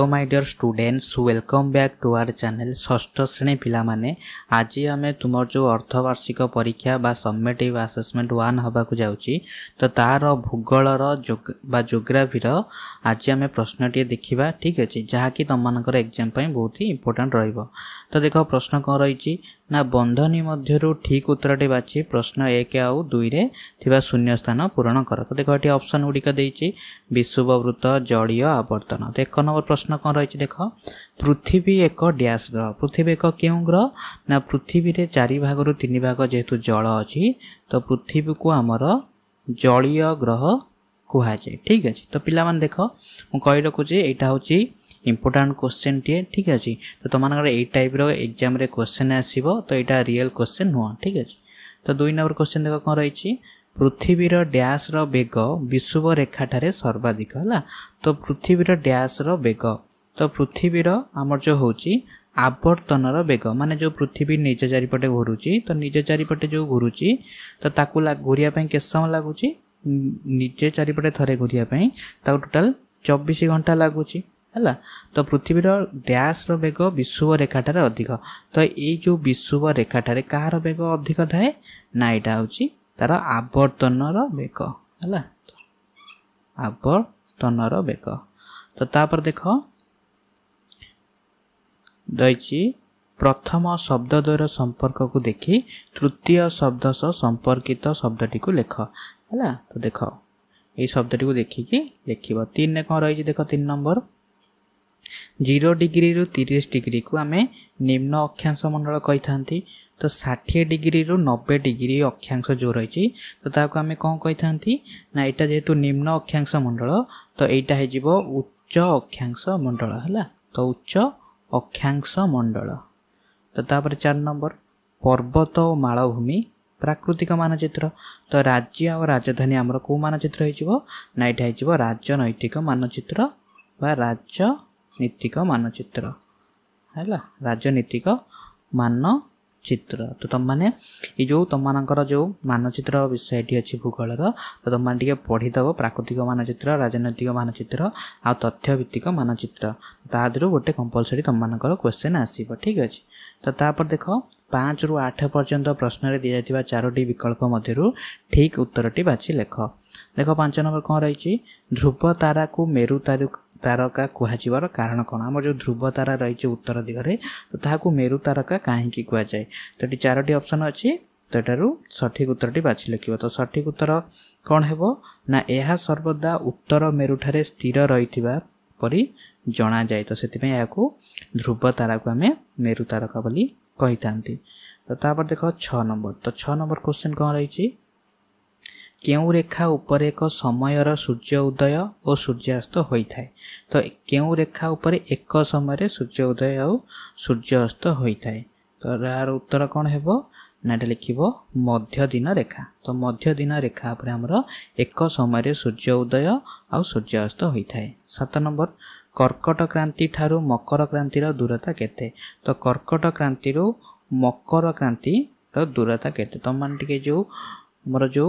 Hello my dear students welcome back to our channel षष्ठ श्रेणी पिला माने आज आम तुम जो अर्धवार्षिक परीक्षा बा समेटिव असेसमेंट 1 हवा को जाउची तो तार भूगोलर जोग्राफीर आज आम प्रश्नटी देखिबा ठीक अछि जहाँकि तुम मानकर एग्जाम पई बहुत ही इंपोर्टेंट रहइबो। तो देखो प्रश्न कौन रही ना बंधनी मध्यरु ठीक उत्तरटी बाछि प्रश्न 1 आउ 2 रे थिबा शून्य स्थान पूरण कर। तो देखो एटी ऑप्शन गुड़िक देइछि विषुववृत्त जलीय आवर्तन। तो 1 नंबर प्रश्न कौन रही देख पृथ्वी एक डैश ग्रह पृथ्वी एक क्यों ग्रह ना पृथ्वी रे 4 भाग रु 3 भाग जेहेतु जल अछि तो पृथ्वी को आमर जलीय ग्रह कुहा जाए ठीक अछि। तो पिला मान देख मु कहि रखुची एटा होची इंपोर्टेंट क्वेश्चन टे ठीक अछि। तो तुमनकर ए टाइप रो एग्जाम रे क्वेश्चन आसीबो तो एटा रियल क्वेश्चन नुह ठीक अछि। तो 2 नंबर क्वेश्चन देख कोन रही पृथ्वी रो डैश रो वेग विषुव रेखा ठारे सर्वाधिक हला। तो पृथ्वी रो डैश रो वेग तो पृथ्वी रो हमर जो होची आवर्तन रो वेग माने जो पृथ्वी निज चारिपटे घुरुची तो निज चारिपटे जो घुरुची तो ताकू घुरिया पई केस समय लागुची निजे चारिपटे थरे घुरिया पई ताकू टोटल 24 घंटा लागुची हला। तो पृथ्वी रो डैश रो वेग विषुव रेखा ठारे अधिक तो ए जो विषुव रेखा ठारे कार वेग अधिक थाए ना एटा होची तार आवर्तन रो वेग हला आवर्तन रो वेग। तो तापर देखो दैछि प्रथम शब्द द्वयर संपर्क को देखि तृतीय शब्द सह संपर्कित शब्दटी को लेख हला। तो देखो ए शब्दटी को देखिकी लिखिबो 3 ने कोन रही देखो 3 नंबर 0 डिग्री रु 30 डिग्री को आमे निम्न अक्षांश मंडल कहि थांती। तो 60 डिग्री रु 90 डिग्री अक्षांश जो रही तो ताको आमे कोन कहि थांती ना एटा जेहेतु निम्न अक्षांश मंडल तो एटा हे जिवो उच्च अक्षांश मंडल हला। तो उच्च अक्षांश मंडल। तो तापर 4 नंबर पर्वत और मालभूमि प्राकृतिक मानचित्र। तो राज्य और राजधानी आमर को मानचित्र हो ना एटा हो राजनैतिक मानचित्र बा राजनीतिक मानचित्र है राजनीतिक मानचित्र। तो तुम माने ये जो तुम मानकर जो मानचित्र विषयटी अच्छी भूगोलर तो तुम टे पढ़ीदब प्राकृतिक मानचित्र राजनैतिक मानचित्र आ तथ्यभित्तिक मानचित्र तादर गोटे कंपलसरी तुम मानकर क्वेश्चन आसीबो ठीक अछि। तो तापर देख 5 रु 8 पर्यंत प्रश्न रे दिया जायतिबा 4टी विकल्प मध्यरु ठीक उत्तरटी बाछि लेख। देखो 5 नंबर कोन रही ध्रुव तारा को मेरु तारका कुहाजिबार कारण कोन हमर जो ध्रुव तारा रही उत्तर दिगरे तो ताहाकू मेरु तारका काहे की कुहा जाय। तो एटी 4टी ऑप्शन अछि तो एटारु सठिक उत्तरटी बाछि लिखिबो। तो सठिक उत्तर कोन हेबो ना एहा सर्वदा उत्तर मेरु ठारे स्थिर रहिथिबा परि जणा जाय। तो सेति पय याकू ध्रुव तारा को हमें मेरु तारका बोली कहि थांती। तो तापर देखो 6 नंबर। तो 6 नंबर क्वेश्चन कोन रही केउ रेखा ऊपर एक समयर सूर्य उदय और सूर्यास्त होई थाए। तो केउ रेखा ऊपर एक समय सूर्य उदय और सूर्यास्त होई थाए। तो यार उत्तर कोन हेबो ना लिखिबो मध्य दिन रेखा। तो मध्य दिन रेखा पर हमरो एक समय सूर्य उदय और सूर्यास्त होई थाए। 7 नंबर कर्कट क्रांति ठारू मकर क्रांतिर दूरता केते। तो कर्कट क्रांति रु मकर क्रांति रो दूरता केते तो मान टिके जो हमर जो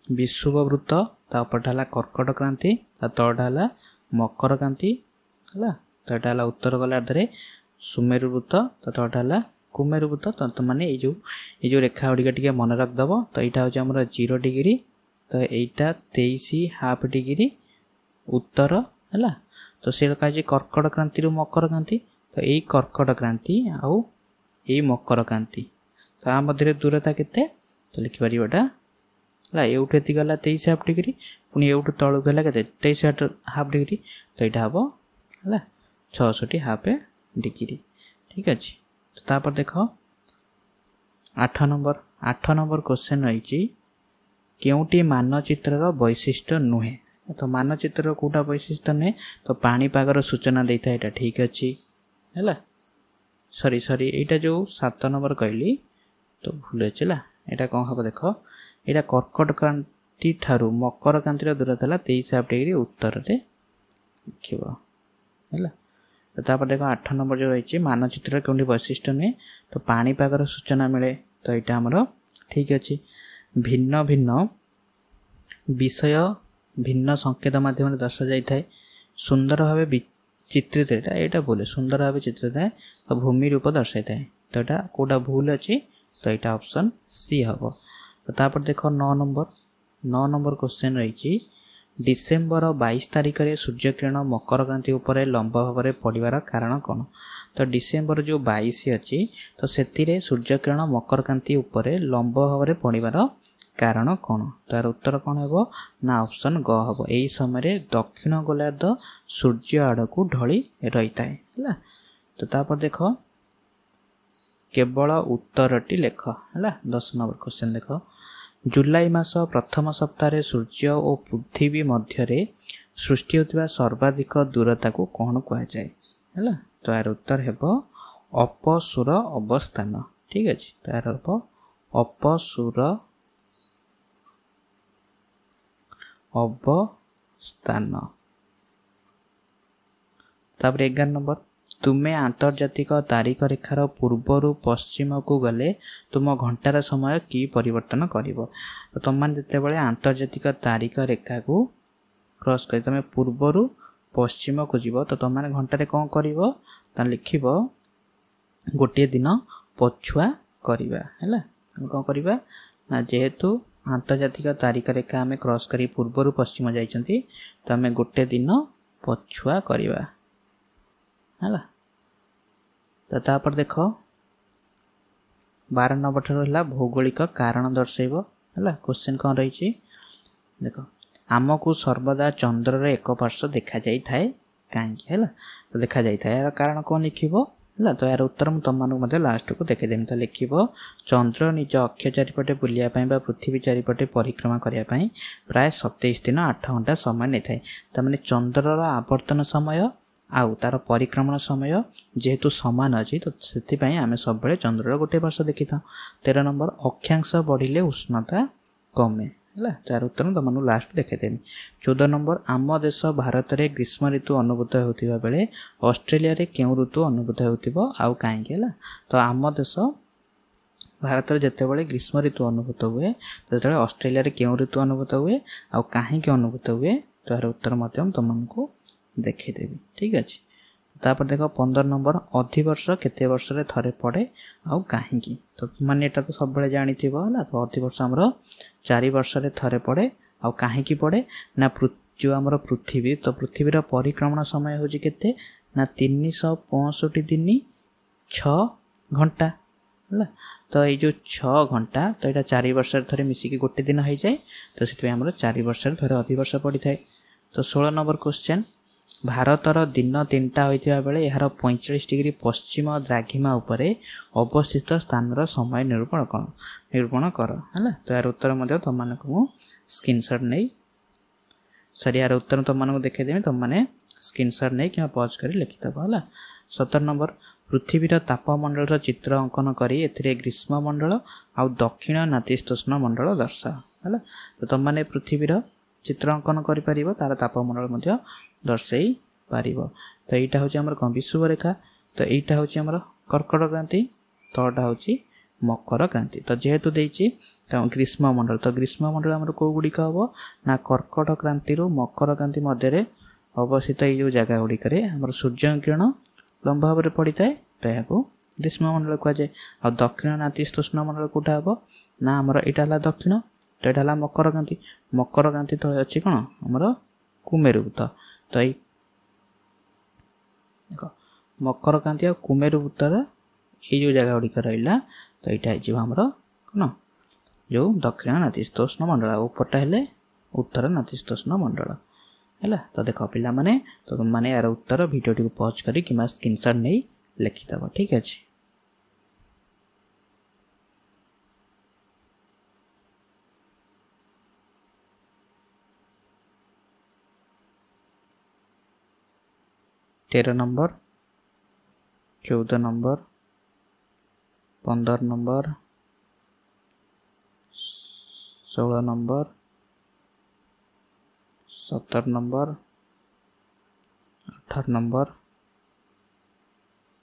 विषुववृत्त तापर हला कर्कट क्रांति ता तळडा हला मकर क्रांति हला। तो एटा हला उत्तर गला धरे सुमेरु वृत्त ता तळडा हला कुमेरु वृत्त। तो माने ए जो रेखा उडिका टिके मन रख दबो। तो एटा हो हमर 0 डिग्री तो एटा 23 हाफ डिग्री उत्तर हला। तो से कह कर्कट क्रांति रु मकर क्रांति तो यही कर्कट क्रांति आउ यही मकर क्रांति तो आ मध्य दूरता केते तो लिखि परिबोटा ला एउठे ति गला 23 हाफ डिग्री पुनी एउठे तळु गला केते 23 हाफ डिग्री तो एटा हबो हला 66 हाफ डिग्री ठीक अछि। तो तापर देखो 8 नंबर क्वेश्चन रही केउटी मानचित्र रो वैशिष्ट्य नुहे। तो मानचित्र कोटा वैशिष्ट्य ने तो पाणीपागर सूचना देता है ठीक अच्छी है सॉरी एटा जो 7 नंबर कहली तो भूल चला एटा कौन हम देख एटा कर्कट क्रांति ठारू मकर क्रांति दूरता 23 हाफ डिग्री उत्तर रे लिखिबो है। तो तापर देखो 8 नंबर जो रही मानचित्र कोटी वैशिष्ट्य नुहे तो पाणीपागर सूचना मिले तो यहाँ हमर ठीक अच्छे भिन्न भिन्न विषय भिन्न संकेत माध्यम दर्शा जाए सुंदर भाव चित्रित यहाँ बोले सुंदर भाव चित्रित है तो भूमि रूप दर्शाई थाए तो यहाँ कौटा भूल अच्छी तो यहाँ ऑप्शन सी हम तो तापर देख 9 नंबर क्वेश्चन रही डिसेम्बर 22 तारिख में सूर्यकिरण मकर क्रांति उपर लंब भाव में पड़ार कारण कौन तो डिसेम्बर जो 22 अच्छी तो से सूर्यकिरण मकर क्रांति उपर लंब भाव में पड़ार कारण कौन तो यार उत्तर कौन है ना ऑप्शन ग हम यही समय दक्षिण गोलार्ध सूर्य आड़ को ढली रही है तो तापर देख केवल उत्तरटी लेख है 10 नंबर क्वेश्चन देख जुलाई मास प्रथम सप्ताह सूर्य और पृथ्वी मध्य सृष्टि होता सर्वाधिक दूरता को कौन कहुए है तो यार उत्तर है अपसूर अवस्थान ठीक अच्छे तो यार हम अपसूर अवस्थान तापर 11 नंबर तुम्हें आंतर्जातिक तारिख रेखार पूर्वर पश्चिम को गले तुम घंटार समय कि परिवर्तन कर तो तुम मैंने जिते आंतर्जातिक तारिख रेखा को क्रॉस कर तुम पूर्वर पश्चिम को जीव तो तुम मैंने घंटार कौन कर लिख गोटे दिन पछुआ करवा है कौन करवा ना जेहेतु आंतर्जातिक तारिख रेखा आम क्रॉस कर पूर्वर पश्चिम जाइछंती तो आम गोटे दिन पछुआ करवा है तो तापर देख 12 नंबर ठार भौगोलिक कारण दर्शेब है क्वेश्चन कौन रही देख आमको सर्वदा चंद्रर एक पार्श्व देखा जाई थाए कहीं है तो देखा जाई थाए यार कारण कौन लिखिब है तो यार उत्तर मुझे तुम लास्ट को देखेदेमी तो लिख चंद्र निज अक्ष चारिपटे बुलायापाई पृथ्वी चारिपटे परिक्रमा करने प्राय 27 दिन 8 घंटा समय नहीं थाए तमें चंद्रर आवर्तन समय आउ तार परिक्रमण समय जेहेतु सामान अच्छी तो से आम सब चंद्रर गोटे पार्श देखी था 13 नंबर अक्षांश बढ़िले उष्णता कमे है तो यार उत्तर तुम लास्ट देखेदेमी 14 नंबर आम देश भारत में ग्रीष्म ऋतु अनुभूत होता बेले ऑस्ट्रेलिया रे क्यों ऋतु अनुभूत हो आउ कहीं है तो आम देश भारत में जिते ग्रीष्म ऋतु अनुभूत हुए तो ऑस्ट्रेलिया रे क्यों ऋतु अनुभूत हुए आउ कहीं अनुभूत हुए तो यार उत्तर तुमको देखेदेवी ठीक अच्छे तापर देख 15 नंबर अधिवर्ष केते वर्ष रे थरे पड़े आउ कहीं तो माने एटा तो सब जानी थी है तो अधिवर्ष आमर 4 वर्ष रे थरे पड़े आउ कहीं पड़े ना जो आमर पृथ्वी तो पृथ्वीर परिक्रमण समय हो ना 365 दिन 6 घंटा है तो ये जो 6 घंटा तो यहाँ 4 वर्ष थे मिसिकी गोटे दिन हो जाए तो से 4 वर्ष थे अधिवर्ष पड़ी थाए तो 16 नंबर क्वेश्चन भारतर दिन 3टा होता बेले यार 45 डिग्री पश्चिम द्राघिमा उपरे अवस्थित स्थान समय निरूपण कर है तो यार उत्तर तुमको स्क्रीनशॉट नहीं सॉरी यार उत्तर तुमको देखेदेवी तुमने स्क्रीनशॉट नहीं कि पॉज कर लिखिदेव है 17 नंबर पृथ्वीर तापमंडल चित्र अंकन करी ग्रीष्म मंडल आउ दक्षिण नातिशीतोष्ण मंडल दर्शा है तो तुमने पृथ्वीर चित्र अंकन कर तार तापमंडल दर्शई पार तो यहाँ हूँ आम कौन विषुव रेखा तो यहाँ हूँ आम कर्कट क्रांति तटा हूँ मकर क्रांति तो जेहेतु देती ग्रीष्म मंडल तो ग्रीष्म मंडल आम कौ गुड़िक हम ना कर्कट क्रांति मकर क्रांति मध्य अवस्थित ये जगह गुड़िक सूर्य किरण लंब भाव में पड़ी थाए तो यहाँ ग्रीष्म मंडल कहुए आ दक्षिण नातिशीतोष्ण मंडल कौटा हम ना आमर यहाँ दक्षिण तो यहाँ मकर क्रांति तले अच्छी कौन आमर कुमेरुवृत्त तो ये मकर क्रांति और कुमेरुवृत्तर ये जो जगह गुड़िक रहा तो यहाँ आमर कौन जो दक्षिण नातिशीतोष्ण मंडल उपरटा है उत्तर नातिशीतोष्ण मंडल है तो देख पिला माने तो तुम मैंने यार उत्तर वीडियो टी पॉज करी कि स्क्रीनशॉट नहीं लिखिदेव ठीक अच्छे 13 number 14 number 15 number 16 number 17 number 18 number